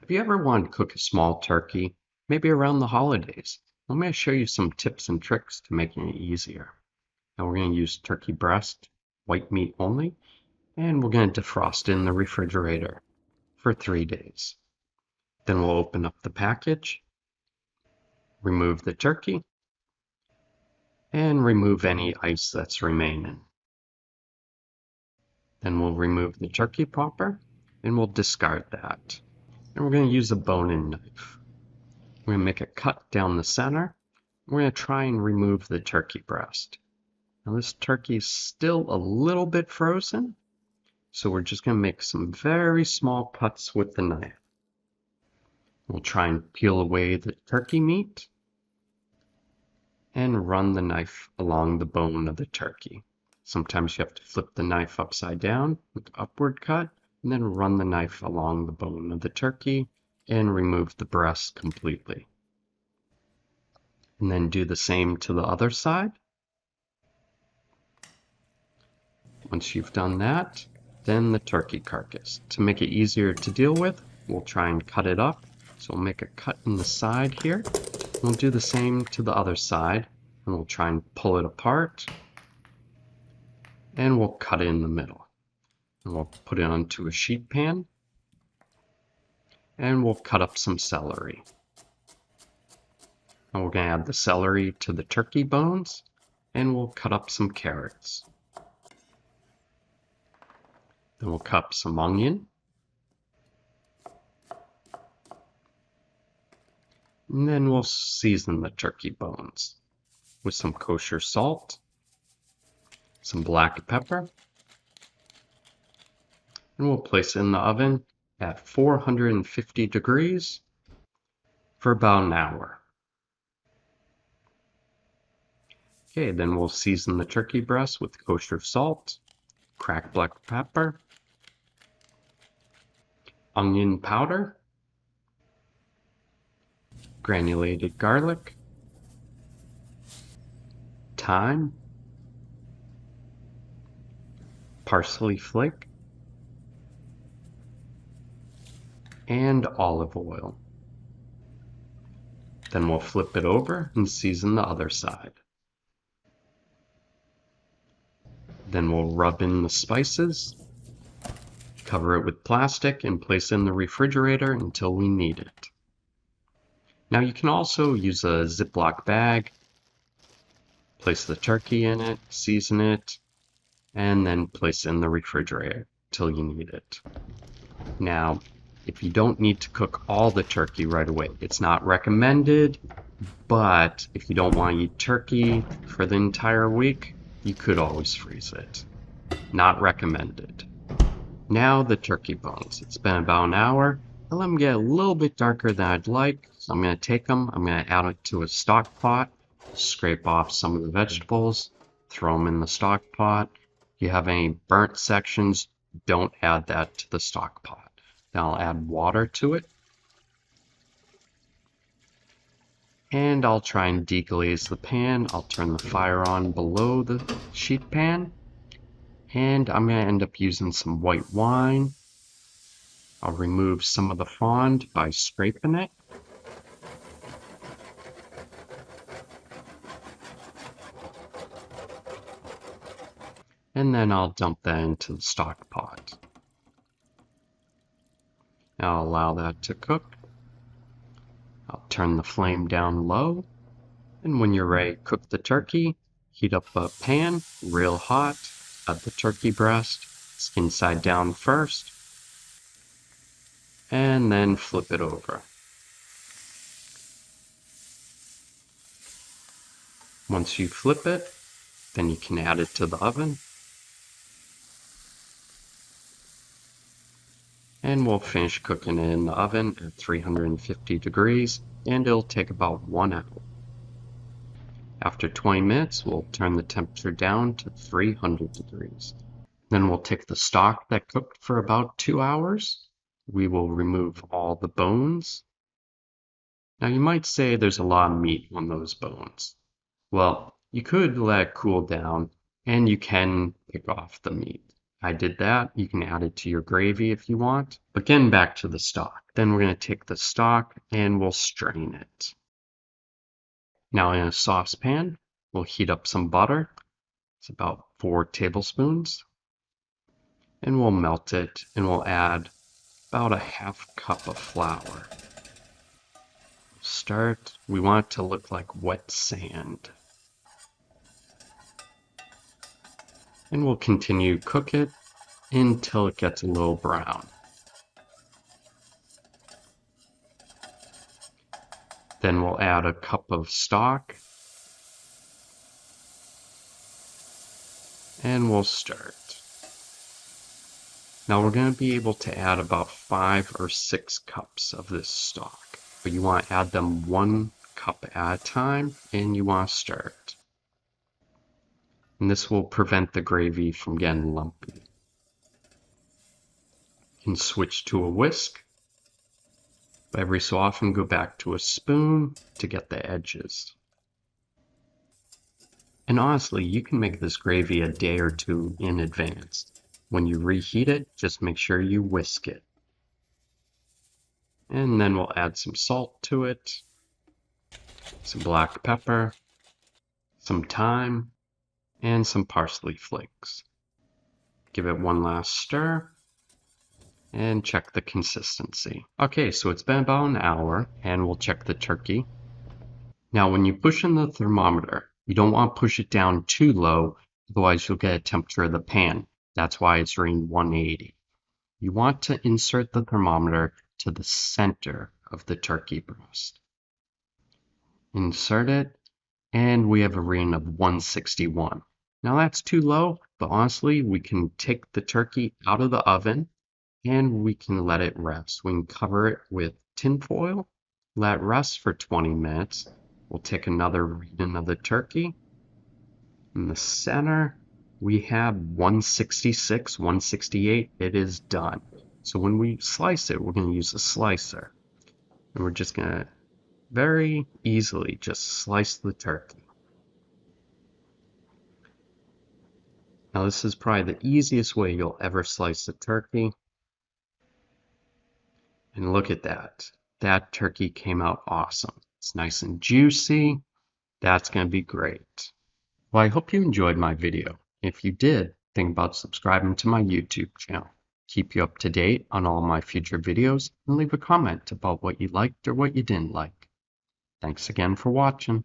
Have you ever wanted to cook a small turkey, maybe around the holidays? I'm going to show you some tips and tricks to making it easier. Now we're going to use turkey breast, white meat only, and we're going to defrost it in the refrigerator for 3 days. Then we'll open up the package, remove the turkey, and remove any ice that's remaining. Then we'll remove the turkey popper, and we'll discard that. And we're going to use a bone-in knife. We're going to make a cut down the center. We're going to try and remove the turkey breast. Now this turkey is still a little bit frozen, so we're just going to make some very small cuts with the knife. We'll try and peel away the turkey meat and run the knife along the bone of the turkey. Sometimes you have to flip the knife upside down with upward cut, and then run the knife along the bone of the turkey and remove the breast completely. And then do the same to the other side. Once you've done that, then the turkey carcass. To make it easier to deal with, we'll try and cut it up. So we'll make a cut in the side here. We'll do the same to the other side, and we'll try and pull it apart. And we'll cut it in the middle. And we'll put it onto a sheet pan. And we'll cut up some celery. And we're going to add the celery to the turkey bones, and we'll cut up some carrots. Then we'll cut up some onion. And then we'll season the turkey bones with some kosher salt, some black pepper, and we'll place it in the oven at 450 degrees for about an hour. Okay, then we'll season the turkey breast with kosher salt, cracked black pepper, onion powder, granulated garlic, thyme, parsley flake, and olive oil. Then we'll flip it over and season the other side. Then we'll rub in the spices, cover it with plastic, and place it in the refrigerator until we need it. Now you can also use a Ziploc bag, place the turkey in it, season it, and then place it in the refrigerator till you need it. Now, if you don't need to cook all the turkey right away, it's not recommended, but if you don't want to eat turkey for the entire week, you could always freeze it. Not recommended. Now the turkey bones. It's been about an hour. I let them get a little bit darker than I'd like, so I'm going to take them, I'm going to add it to a stock pot, scrape off some of the vegetables, throw them in the stock pot. If you have any burnt sections, don't add that to the stock pot. Then I'll add water to it. And I'll try and deglaze the pan. I'll turn the fire on below the sheet pan. And I'm going to end up using some white wine. I'll remove some of the fond by scraping it. And then I'll dump that into the stock pot. Now I'll allow that to cook. I'll turn the flame down low. And when you're ready to cook the turkey, heat up a pan real hot. Add the turkey breast, skin side down first, and then flip it over. Once you flip it, then you can add it to the oven. And we'll finish cooking it in the oven at 350 degrees, and it'll take about 1 hour. After 20 minutes, we'll turn the temperature down to 300 degrees. Then we'll take the stock that cooked for about 2 hours. We will remove all the bones. Now you might say there's a lot of meat on those bones. Well, you could let it cool down, and you can pick off the meat I did that. You can add it to your gravy if you want. But getting back to the stock, then we're going to take the stock and we'll strain it. Now in a saucepan, we'll heat up some butter. It's about 4 tablespoons. And we'll melt it and we'll add about a half cup of flour. We want it to look like wet sand. And we'll continue to cook it until it gets a little brown. Then we'll add a cup of stock and we'll stir it. Now we're going to be able to add about 5 or 6 cups of this stock, but you want to add them 1 cup at a time and you want to stir it. And this will prevent the gravy from getting lumpy. You can switch to a whisk. But every so often go back to a spoon to get the edges. And honestly, you can make this gravy a day or 2 in advance. When you reheat it, just make sure you whisk it. And then we'll add some salt to it, some black pepper, some thyme, and some parsley flakes. Give it one last stir and check the consistency. Okay, so it's been about an hour and we'll check the turkey. Now when you push in the thermometer, you don't want to push it down too low, otherwise you'll get a temperature of the pan. That's why it's reading 180. You want to insert the thermometer to the center of the turkey breast. Insert it, and we have a reading of 161. Now that's too low, but honestly, we can take the turkey out of the oven and we can let it rest. We can cover it with tin foil, let it rest for 20 minutes. We'll take another reading of the turkey. In the center, we have 166, 168. It is done. So when we slice it, we're going to use a slicer. And we're just going to very easily just slice the turkey. Now this is probably the easiest way you'll ever slice a turkey. And look at that. That turkey came out awesome. It's nice and juicy. That's going to be great. Well, I hope you enjoyed my video. If you did, think about subscribing to my YouTube channel. Keep you up to date on all my future videos and leave a comment about what you liked or what you didn't like. Thanks again for watching.